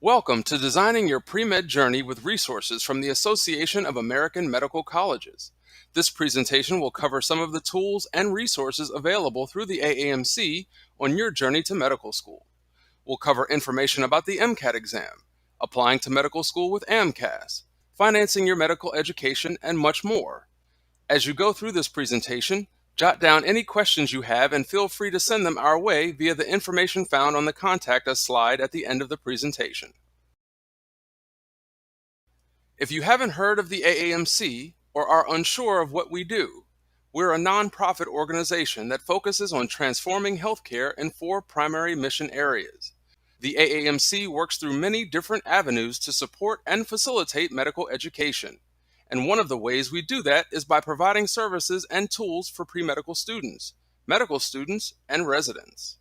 Welcome to Designing Your Pre-Med Journey with resources from the Association of American Medical Colleges. This presentation will cover some of the tools and resources available through the AAMC on your journey to medical school. We'll cover information about the MCAT exam, applying to medical school with AMCAS, financing your medical education, and much more. As you go through this presentation, jot down any questions you have and feel free to send them our way via the information found on the Contact Us slide at the end of the presentation. If you haven't heard of the AAMC or are unsure of what we do, we're a nonprofit organization that focuses on transforming healthcare in 4 primary mission areas. The AAMC works through many different avenues to support and facilitate medical education. And one of the ways we do that is by providing services and tools for pre-medical students, medical students, and residents.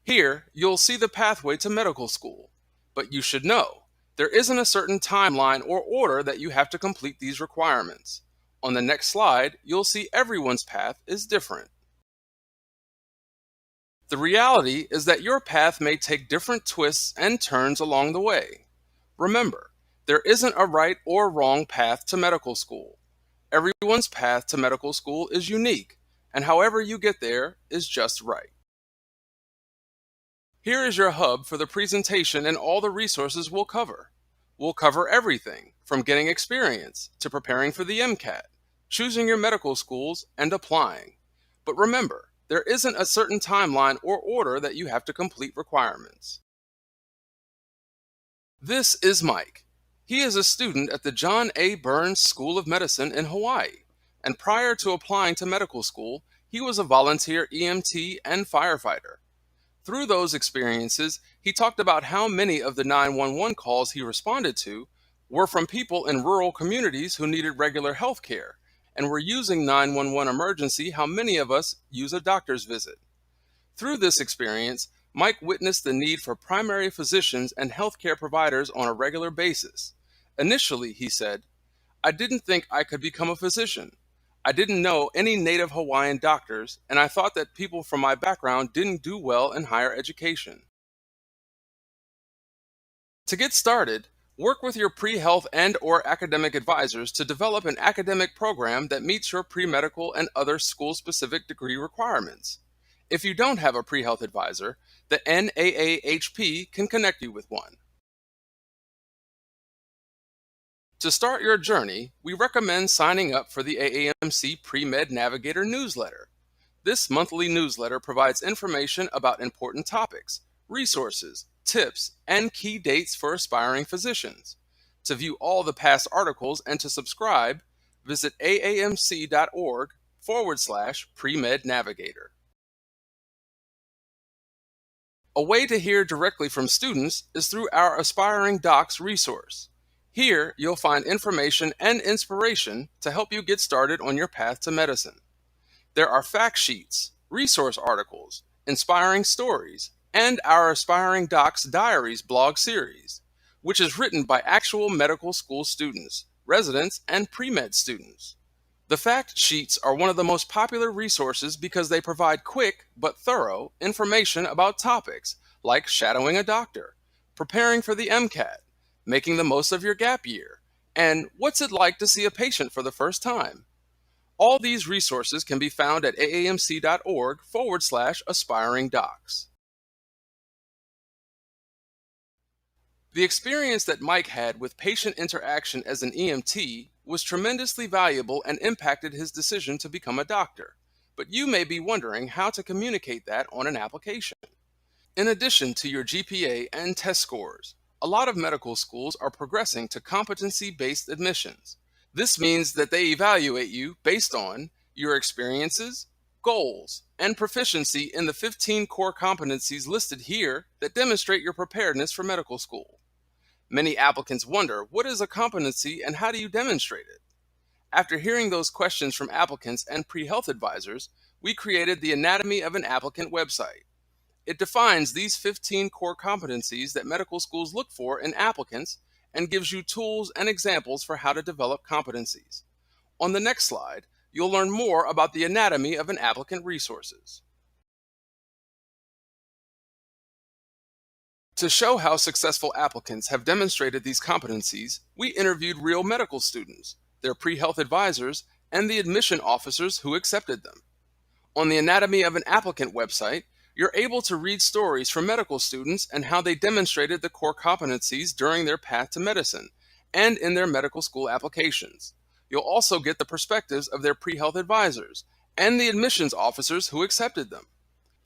Here, you'll see the pathway to medical school, but you should know there isn't a certain timeline or order that you have to complete these requirements. On the next slide, you'll see everyone's path is different. The reality is that your path may take different twists and turns along the way. Remember, there isn't a right or wrong path to medical school. Everyone's path to medical school is unique, and however you get there is just right. Here is your hub for the presentation and all the resources we'll cover. We'll cover everything from getting experience to preparing for the MCAT, choosing your medical schools, and applying. But remember, there isn't a certain timeline or order that you have to complete requirements. This is Mike. He is a student at the John A. Burns School of Medicine in Hawaii, and prior to applying to medical school, he was a volunteer EMT and firefighter. Through those experiences, he talked about how many of the 911 calls he responded to were from people in rural communities who needed regular health care and were using 911 emergency how many of us use a doctor's visit. Through this experience, Mike witnessed the need for primary physicians and healthcare providers on a regular basis. Initially, he said, "I didn't think I could become a physician. I didn't know any native Hawaiian doctors, and I thought that people from my background didn't do well in higher education." To get started, work with your pre-health and/or academic advisors to develop an academic program that meets your pre-medical and other school-specific degree requirements. If you don't have a pre-health advisor, the NAAHP can connect you with one. To start your journey, we recommend signing up for the AAMC Premed Navigator newsletter. This monthly newsletter provides information about important topics, resources, tips, and key dates for aspiring physicians. To view all the past articles and to subscribe, visit aamc.org/Premed Navigator. A way to hear directly from students is through our Aspiring Docs resource. Here, you'll find information and inspiration to help you get started on your path to medicine. There are fact sheets, resource articles, inspiring stories, and our Aspiring Docs Diaries blog series, which is written by actual medical school students, residents, and pre-med students. The fact sheets are one of the most popular resources because they provide quick but thorough information about topics like shadowing a doctor, preparing for the MCAT, making the most of your gap year, and what's it like to see a patient for the first time. All these resources can be found at aamc.org/aspiring docs. The experience that Mike had with patient interaction as an EMT was tremendously valuable and impacted his decision to become a doctor. But you may be wondering how to communicate that on an application. In addition to your GPA and test scores, a lot of medical schools are progressing to competency-based admissions. This means that they evaluate you based on your experiences, goals, and proficiency in the 15 core competencies listed here that demonstrate your preparedness for medical school. Many applicants wonder, what is a competency and how do you demonstrate it? After hearing those questions from applicants and pre-health advisors, we created the Anatomy of an Applicant website. It defines these 15 core competencies that medical schools look for in applicants and gives you tools and examples for how to develop competencies. On the next slide, you'll learn more about the Anatomy of an Applicant resources. To show how successful applicants have demonstrated these competencies, we interviewed real medical students, their pre-health advisors, and the admission officers who accepted them. On the Anatomy of an Applicant website, you're able to read stories from medical students and how they demonstrated the core competencies during their path to medicine and in their medical school applications. You'll also get the perspectives of their pre-health advisors and the admissions officers who accepted them.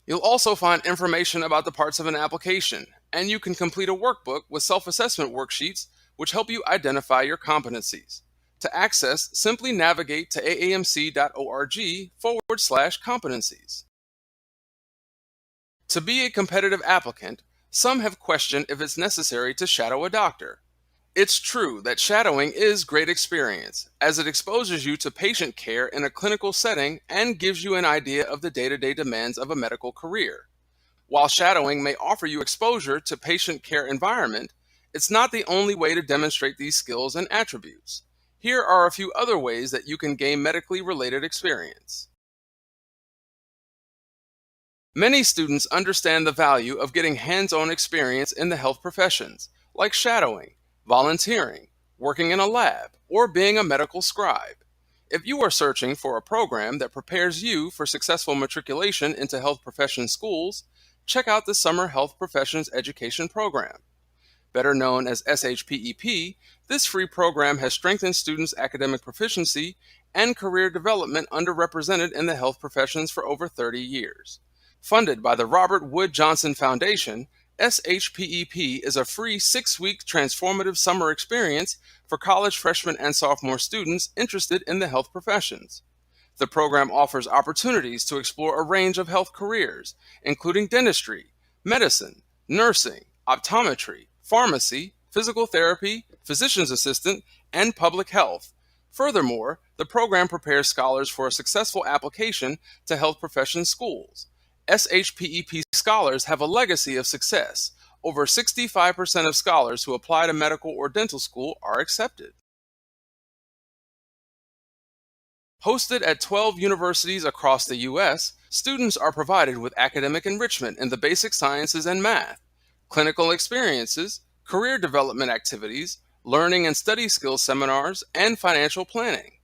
You'll also find information about the parts of an application, and you can complete a workbook with self-assessment worksheets which help you identify your competencies. To access, simply navigate to aamc.org/competencies. To be a competitive applicant, some have questioned if it's necessary to shadow a doctor. It's true that shadowing is great experience, as it exposes you to patient care in a clinical setting and gives you an idea of the day-to-day demands of a medical career. While shadowing may offer you exposure to patient care environment, it's not the only way to demonstrate these skills and attributes. Here are a few other ways that you can gain medically related experience. Many students understand the value of getting hands-on experience in the health professions, like shadowing, volunteering, working in a lab, or being a medical scribe. If you are searching for a program that prepares you for successful matriculation into health profession schools, check out the Summer Health Professions Education Program. Better known as SHPEP, this free program has strengthened students' academic proficiency and career development underrepresented in the health professions for over 30 years. Funded by the Robert Wood Johnson Foundation, SHPEP is a free 6-week transformative summer experience for college freshmen and sophomore students interested in the health professions. The program offers opportunities to explore a range of health careers, including dentistry, medicine, nursing, optometry, pharmacy, physical therapy, physician's assistant, and public health. Furthermore, the program prepares scholars for a successful application to health profession schools. SHPEP scholars have a legacy of success. Over 65% of scholars who apply to medical or dental school are accepted. Hosted at 12 universities across the U.S., students are provided with academic enrichment in the basic sciences and math, clinical experiences, career development activities, learning and study skills seminars, and financial planning.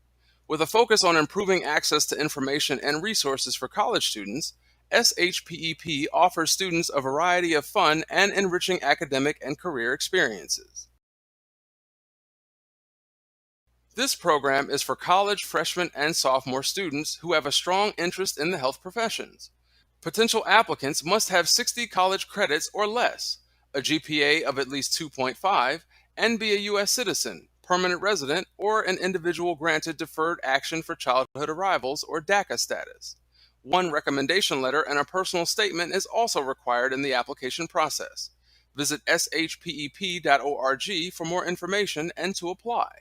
With a focus on improving access to information and resources for college students, SHPEP offers students a variety of fun and enriching academic and career experiences. This program is for college freshmen and sophomore students who have a strong interest in the health professions. Potential applicants must have 60 college credits or less, a GPA of at least 2.5, and be a U.S. citizen, permanent resident, or an individual granted Deferred Action for Childhood Arrivals or DACA status. One recommendation letter and a personal statement is also required in the application process. Visit shpep.org for more information and to apply.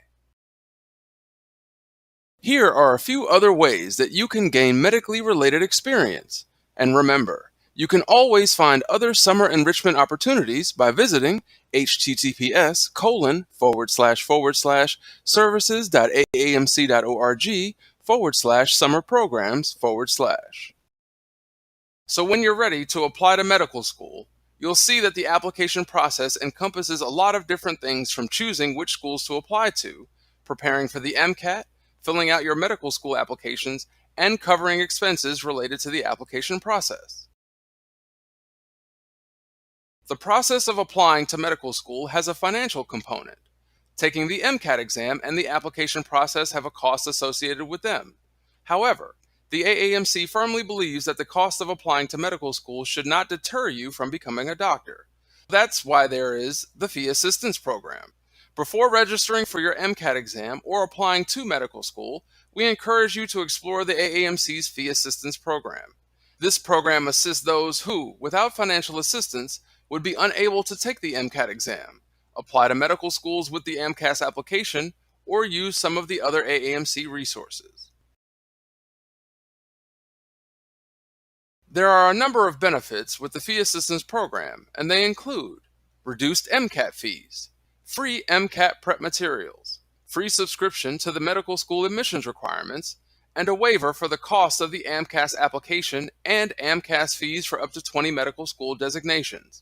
Here are a few other ways that you can gain medically related experience. And remember, you can always find other summer enrichment opportunities by visiting https://services.aamc.org/summer-programs/. So when you're ready to apply to medical school, you'll see that the application process encompasses a lot of different things, from choosing which schools to apply to, preparing for the MCAT, filling out your medical school applications, and covering expenses related to the application process. The process of applying to medical school has a financial component. Taking the MCAT exam and the application process have a cost associated with them. However, the AAMC firmly believes that the cost of applying to medical school should not deter you from becoming a doctor. That's why there is the Fee Assistance Program. Before registering for your MCAT exam or applying to medical school, we encourage you to explore the AAMC's Fee Assistance Program. This program assists those who, without financial assistance, would be unable to take the MCAT exam, apply to medical schools with the AMCAS application, or use some of the other AAMC resources. There are a number of benefits with the Fee Assistance Program, and they include reduced MCAT fees, free MCAT prep materials, free subscription to the medical school admissions requirements, and a waiver for the cost of the AMCAS application and AMCAS fees for up to 20 medical school designations.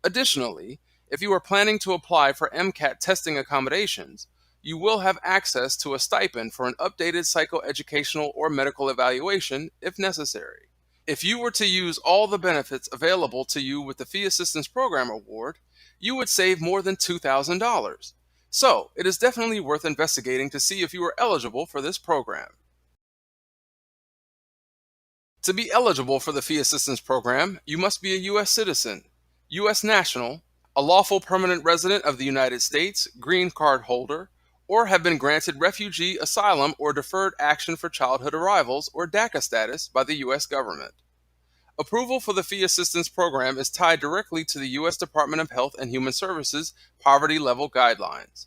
Additionally, if you are planning to apply for MCAT testing accommodations, you will have access to a stipend for an updated psychoeducational or medical evaluation if necessary. If you were to use all the benefits available to you with the Fee Assistance Program Award, you would save more than $2,000. So, it is definitely worth investigating to see if you are eligible for this program. To be eligible for the Fee Assistance Program, you must be a U.S. citizen, U.S. national, a lawful permanent resident of the United States, green card holder, or have been granted refugee, asylum, or deferred action for childhood arrivals, or DACA status by the U.S. government. Approval for the Fee Assistance Program is tied directly to the U.S. Department of Health and Human Services poverty level guidelines.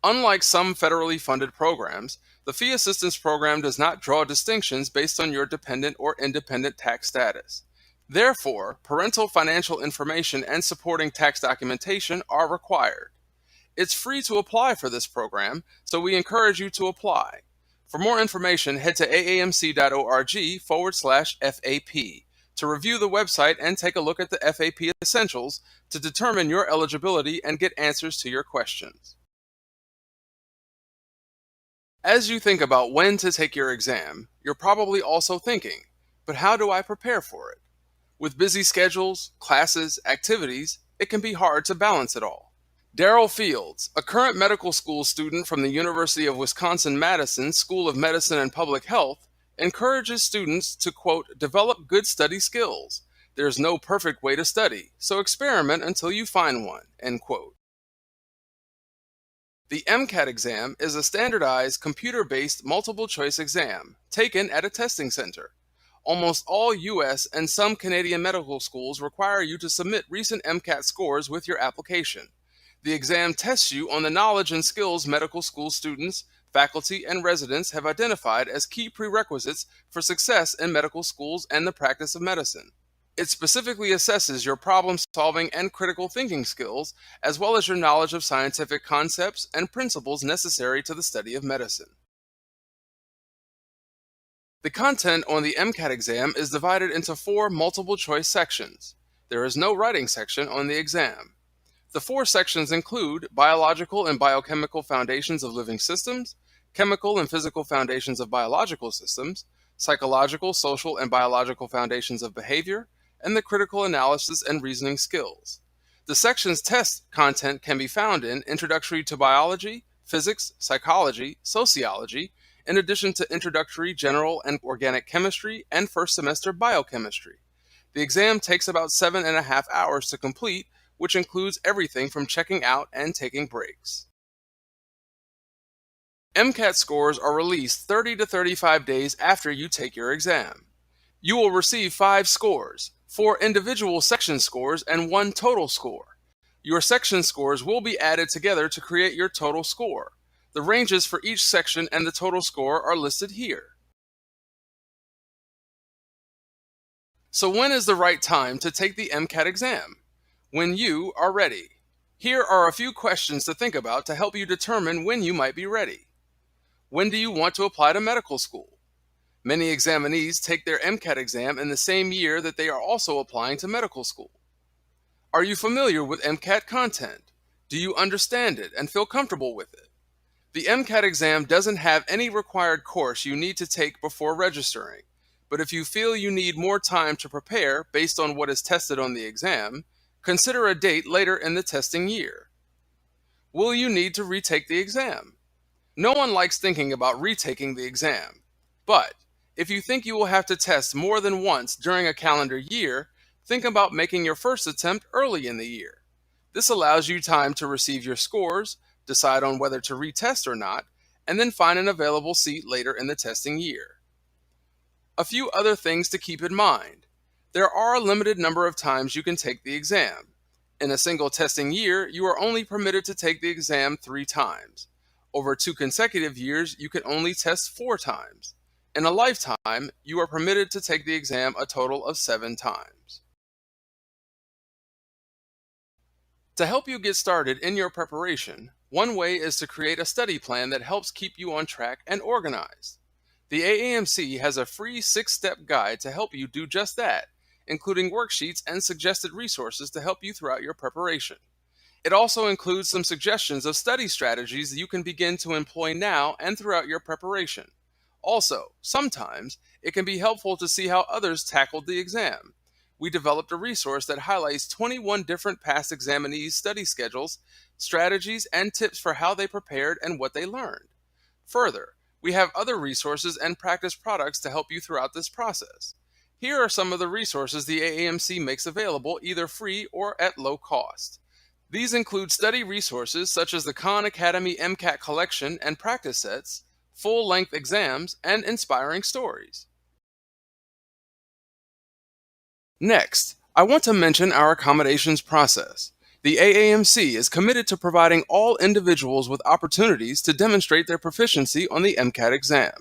Unlike some federally funded programs, the Fee Assistance Program does not draw distinctions based on your dependent or independent tax status. Therefore, parental financial information and supporting tax documentation are required. It's free to apply for this program, so we encourage you to apply. For more information, head to aamc.org/FAP to review the website and take a look at the FAP Essentials to determine your eligibility and get answers to your questions. As you think about when to take your exam, you're probably also thinking, but how do I prepare for it? With busy schedules, classes, activities, it can be hard to balance it all. Daryl Fields, a current medical school student from the University of Wisconsin-Madison School of Medicine and Public Health, encourages students to, quote, develop good study skills. There's no perfect way to study, so experiment until you find one, end quote. The MCAT exam is a standardized computer-based multiple-choice exam taken at a testing center. Almost all U.S. and some Canadian medical schools require you to submit recent MCAT scores with your application. The exam tests you on the knowledge and skills medical school students, faculty, and residents have identified as key prerequisites for success in medical schools and the practice of medicine. It specifically assesses your problem-solving and critical thinking skills, as well as your knowledge of scientific concepts and principles necessary to the study of medicine. The content on the MCAT exam is divided into 4 multiple-choice sections. There is no writing section on the exam. The 4 sections include biological and biochemical foundations of living systems, chemical and physical foundations of biological systems, psychological, social, and biological foundations of behavior, and the critical analysis and reasoning skills. The section's test content can be found in Introductory to Biology, Physics, Psychology, Sociology, in addition to Introductory General and Organic Chemistry and First Semester Biochemistry. The exam takes about 7.5 hours to complete, which includes everything from checking out and taking breaks. MCAT scores are released 30 to 35 days after you take your exam. You will receive 5 scores, 4 individual section scores, and 1 total score. Your section scores will be added together to create your total score. The ranges for each section and the total score are listed here. So when is the right time to take the MCAT exam? When you are ready. Here are a few questions to think about to help you determine when you might be ready. When do you want to apply to medical school? Many examinees take their MCAT exam in the same year that they are also applying to medical school. Are you familiar with MCAT content? Do you understand it and feel comfortable with it? The MCAT exam doesn't have any required course you need to take before registering, but if you feel you need more time to prepare based on what is tested on the exam, consider a date later in the testing year. Will you need to retake the exam? No one likes thinking about retaking the exam, but if you think you will have to test more than once during a calendar year, think about making your first attempt early in the year. This allows you time to receive your scores, decide on whether to retest or not, and then find an available seat later in the testing year. A few other things to keep in mind. There are a limited number of times you can take the exam. In a single testing year, you are only permitted to take the exam 3 times. Over 2 consecutive years, you can only test 4 times. In a lifetime, you are permitted to take the exam a total of 7 times. To help you get started in your preparation, one way is to create a study plan that helps keep you on track and organized. The AAMC has a free 6-step guide to help you do just that, including worksheets and suggested resources to help you throughout your preparation. It also includes some suggestions of study strategies that you can begin to employ now and throughout your preparation. Also, sometimes it can be helpful to see how others tackled the exam. We developed a resource that highlights 21 different past examinees' study schedules, strategies, and tips for how they prepared and what they learned. Further, we have other resources and practice products to help you throughout this process. Here are some of the resources the AAMC makes available either free or at low cost. These include study resources such as the Khan Academy MCAT collection and practice sets, full-length exams, and inspiring stories. Next, I want to mention our accommodations process. The AAMC is committed to providing all individuals with opportunities to demonstrate their proficiency on the MCAT exam.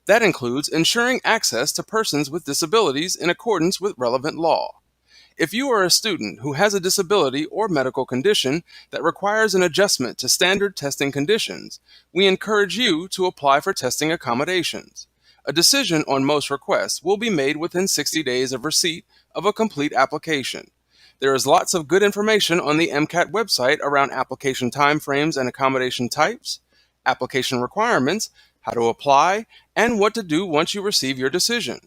That includes ensuring access to persons with disabilities in accordance with relevant law. If you are a student who has a disability or medical condition that requires an adjustment to standard testing conditions, we encourage you to apply for testing accommodations. A decision on most requests will be made within 60 days of receipt of a complete application. There is lots of good information on the MCAT website around application timeframes and accommodation types, application requirements, how to apply, and what to do once you receive your decision.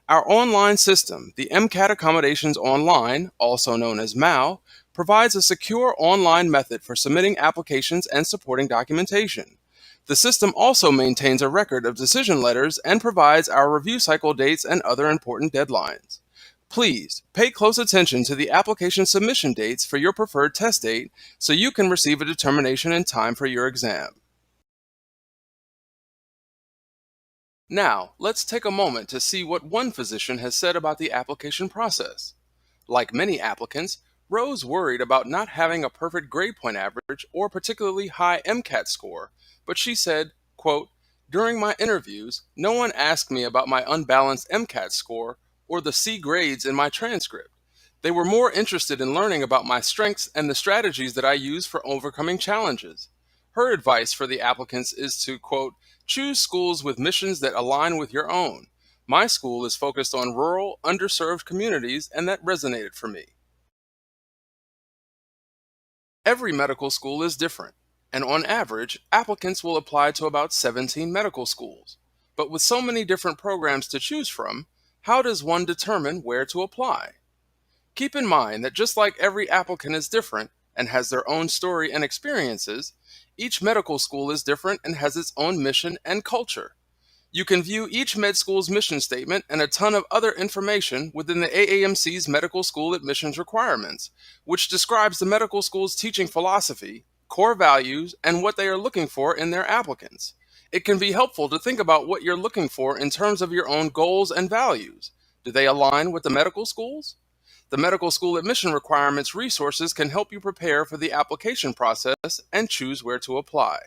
Our online system, the MCAT Accommodations Online, also known as MAO, provides a secure online method for submitting applications and supporting documentation. The system also maintains a record of decision letters and provides our review cycle dates and other important deadlines. Please pay close attention to the application submission dates for your preferred test date so you can receive a determination in time for your exam. Now, let's take a moment to see what one physician has said about the application process. Like many applicants, Rose worried about not having a perfect grade point average or particularly high MCAT score, but she said, quote, "During my interviews, no one asked me about my unbalanced MCAT score or the C grades in my transcript. They were more interested in learning about my strengths and the strategies that I use for overcoming challenges." Her advice for the applicants is to, quote, "Choose schools with missions that align with your own. My school is focused on rural, underserved communities, and that resonated for me." Every medical school is different, and on average, applicants will apply to about 17 medical schools. But with so many different programs to choose from, how does one determine where to apply? Keep in mind that just like every applicant is different and has their own story and experiences, each medical school is different and has its own mission and culture. You can view each med school's mission statement and a ton of other information within the AAMC's medical school admissions requirements, which describes the medical school's teaching philosophy, core values, and what they are looking for in their applicants. It can be helpful to think about what you're looking for in terms of your own goals and values. Do they align with the medical schools? The medical school admission requirements resources can help you prepare for the application process and choose where to apply.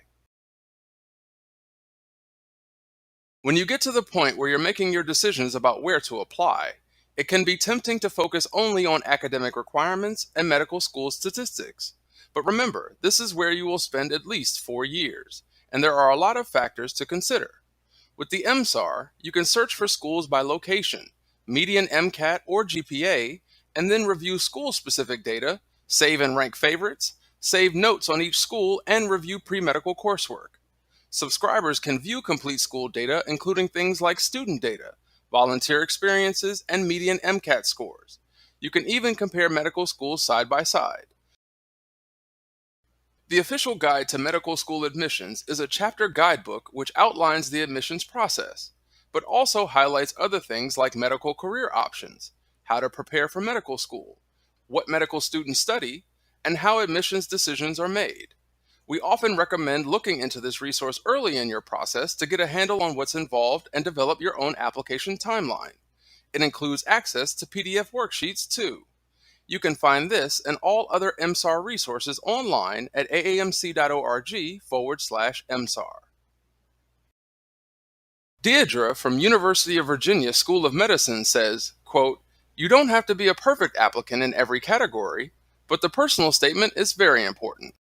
When you get to the point where you're making your decisions about where to apply, it can be tempting to focus only on academic requirements and medical school statistics. But remember, this is where you will spend at least 4 years, and there are a lot of factors to consider. With the MSAR, you can search for schools by location, median MCAT or GPA, and then review school-specific data, save and rank favorites, save notes on each school, and review pre-medical coursework. Subscribers can view complete school data, including things like student data, volunteer experiences, and median MCAT scores. You can even compare medical schools side by side. The official guide to medical school admissions is a chapter guidebook which outlines the admissions process, but also highlights other things like medical career options, how to prepare for medical school, what medical students study, and how admissions decisions are made. We often recommend looking into this resource early in your process to get a handle on what's involved and develop your own application timeline. It includes access to PDF worksheets too. You can find this and all other MSAR resources online at aamc.org/MSAR. Deidre from University of Virginia School of Medicine says, quote, "You don't have to be a perfect applicant in every category, but the personal statement is very important.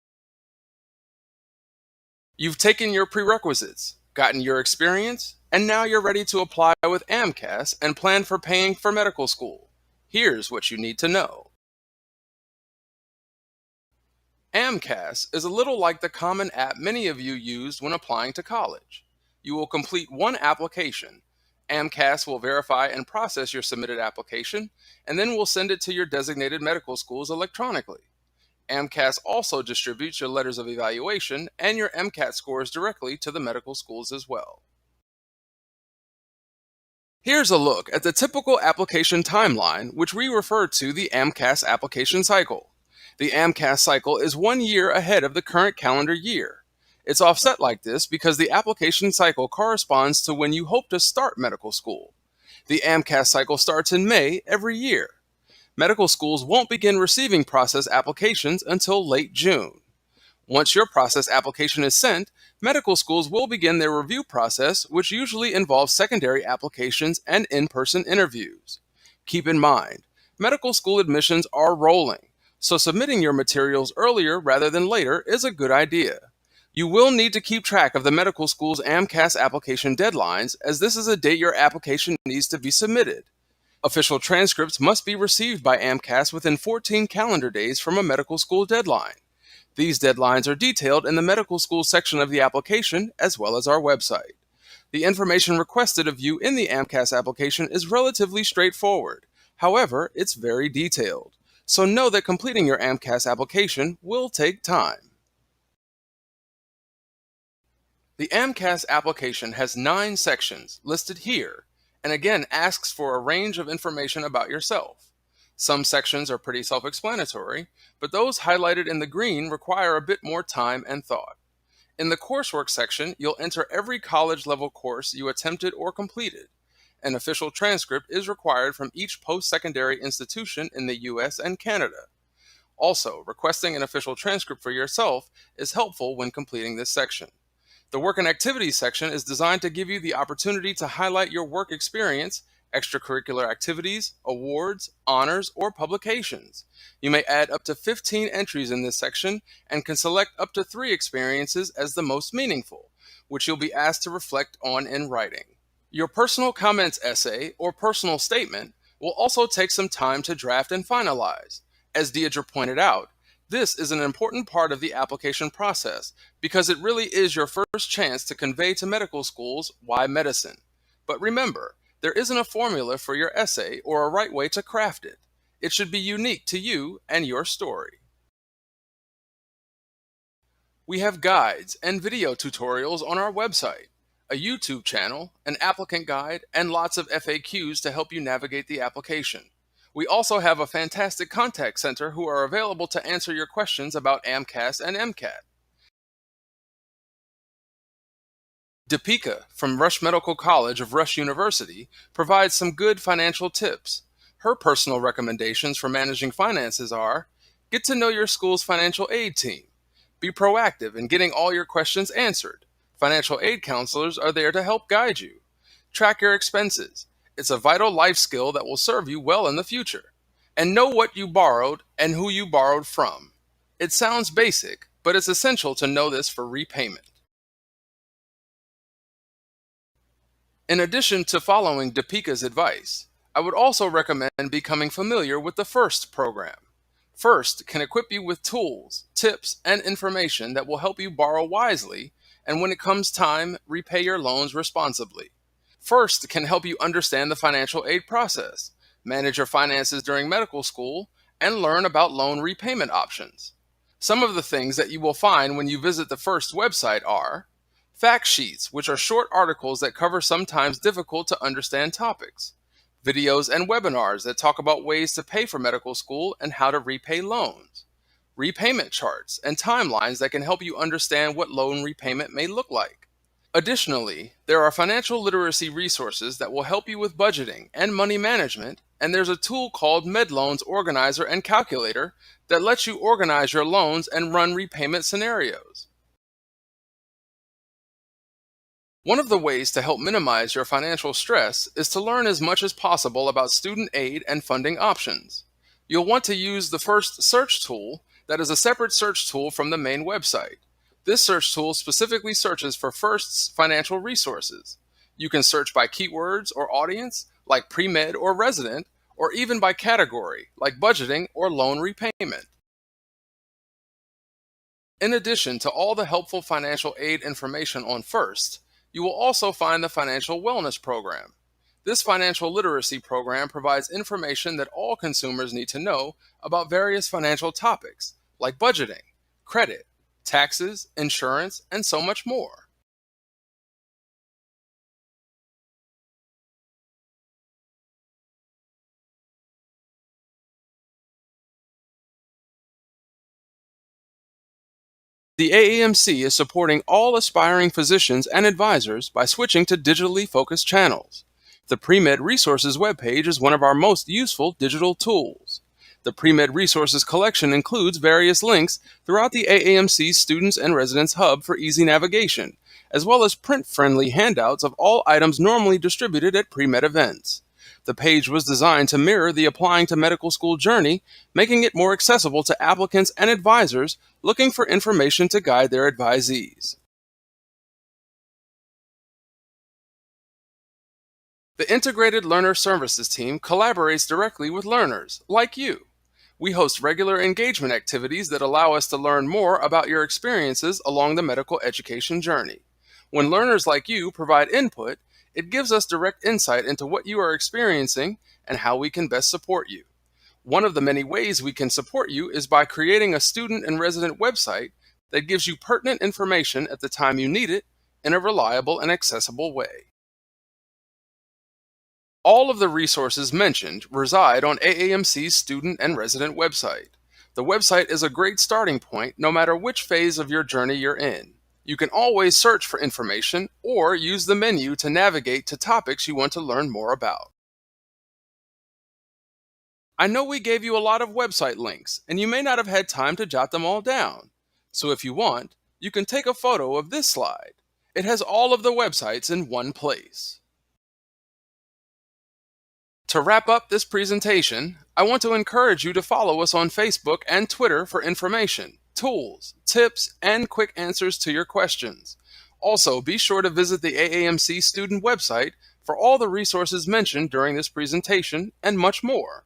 You've taken your prerequisites, gotten your experience, and now you're ready to apply with AMCAS and plan for paying for medical school. Here's what you need to know. AMCAS is a little like the common app many of you used when applying to college. You will complete one application. AMCAS will verify and process your submitted application, and then will send it to your designated medical schools electronically. AMCAS also distributes your letters of evaluation and your MCAT scores directly to the medical schools as well. Here's a look at the typical application timeline, which we refer to the AMCAS application cycle. The AMCAS cycle is 1 year ahead of the current calendar year. It's offset like this because the application cycle corresponds to when you hope to start medical school. The AMCAS cycle starts in May every year. Medical schools won't begin receiving process applications until late June. Once your process application is sent, medical schools will begin their review process, which usually involves secondary applications and in-person interviews. Keep in mind, medical school admissions are rolling, so submitting your materials earlier rather than later is a good idea. You will need to keep track of the medical school's AMCAS application deadlines, as this is a date your application needs to be submitted. Official transcripts must be received by AMCAS within 14 calendar days from a medical school deadline. These deadlines are detailed in the medical school section of the application as well as our website. The information requested of you in the AMCAS application is relatively straightforward. However, it's very detailed. So know that completing your AMCAS application will take time. The AMCAS application has 9 sections listed here, and again asks for a range of information about yourself. Some sections are pretty self-explanatory, but those highlighted in the green require a bit more time and thought. In the coursework section, you'll enter every college-level course you attempted or completed. An official transcript is required from each post-secondary institution in the US and Canada. Also, requesting an official transcript for yourself is helpful when completing this section. The Work and Activities section is designed to give you the opportunity to highlight your work experience, extracurricular activities, awards, honors, or publications. You may add up to 15 entries in this section and can select up to 3 experiences as the most meaningful, which you'll be asked to reflect on in writing. Your personal comments essay or personal statement will also take some time to draft and finalize. As Deidre pointed out, this is an important part of the application process because it really is your first chance to convey to medical schools why medicine. But remember, there isn't a formula for your essay or a right way to craft it. It should be unique to you and your story. We have guides and video tutorials on our website, a YouTube channel, an applicant guide, and lots of FAQs to help you navigate the application. We also have a fantastic contact center who are available to answer your questions about AMCAS and MCAT. Deepika from Rush Medical College of Rush University provides some good financial tips. Her personal recommendations for managing finances are: get to know your school's financial aid team. Be proactive in getting all your questions answered. Financial aid counselors are there to help guide you. Track your expenses. It's a vital life skill that will serve you well in the future. And know what you borrowed and who you borrowed from. It sounds basic, but it's essential to know this for repayment. In addition to following Deepika's advice, I would also recommend becoming familiar with the FIRST program. FIRST can equip you with tools, tips, and information that will help you borrow wisely, and when it comes time, repay your loans responsibly. FIRST can help you understand the financial aid process, manage your finances during medical school, and learn about loan repayment options. Some of the things that you will find when you visit the FIRST website are fact sheets, which are short articles that cover sometimes difficult to understand topics, videos and webinars that talk about ways to pay for medical school and how to repay loans, repayment charts and timelines that can help you understand what loan repayment may look like. Additionally, there are financial literacy resources that will help you with budgeting and money management, and there's a tool called MedLoans Organizer and Calculator that lets you organize your loans and run repayment scenarios. One of the ways to help minimize your financial stress is to learn as much as possible about student aid and funding options. You'll want to use the FIRST search tool that is a separate search tool from the main website. This search tool specifically searches for FIRST's financial resources. You can search by keywords or audience, like pre-med or resident, or even by category, like budgeting or loan repayment. In addition to all the helpful financial aid information on First, you will also find the Financial Wellness Program. This financial literacy program provides information that all consumers need to know about various financial topics, like budgeting, credit, taxes, insurance, and so much more. The AAMC is supporting all aspiring physicians and advisors by switching to digitally focused channels. The Premed Resources webpage is one of our most useful digital tools. The Premed Resources collection includes various links throughout the AAMC Students and Residents Hub for easy navigation, as well as print-friendly handouts of all items normally distributed at Premed events. The page was designed to mirror the applying to medical school journey, making it more accessible to applicants and advisors looking for information to guide their advisees. The Integrated Learner Services team collaborates directly with learners, like you. We host regular engagement activities that allow us to learn more about your experiences along the medical education journey. When learners like you provide input, it gives us direct insight into what you are experiencing and how we can best support you. One of the many ways we can support you is by creating a student and resident website that gives you pertinent information at the time you need it in a reliable and accessible way. All of the resources mentioned reside on AAMC's student and resident website. The website is a great starting point no matter which phase of your journey you're in. You can always search for information or use the menu to navigate to topics you want to learn more about. I know we gave you a lot of website links, and you may not have had time to jot them all down. So if you want, you can take a photo of this slide. It has all of the websites in one place. To wrap up this presentation, I want to encourage you to follow us on Facebook and Twitter for information, tools, tips, and quick answers to your questions. Also, be sure to visit the AAMC student website for all the resources mentioned during this presentation and much more.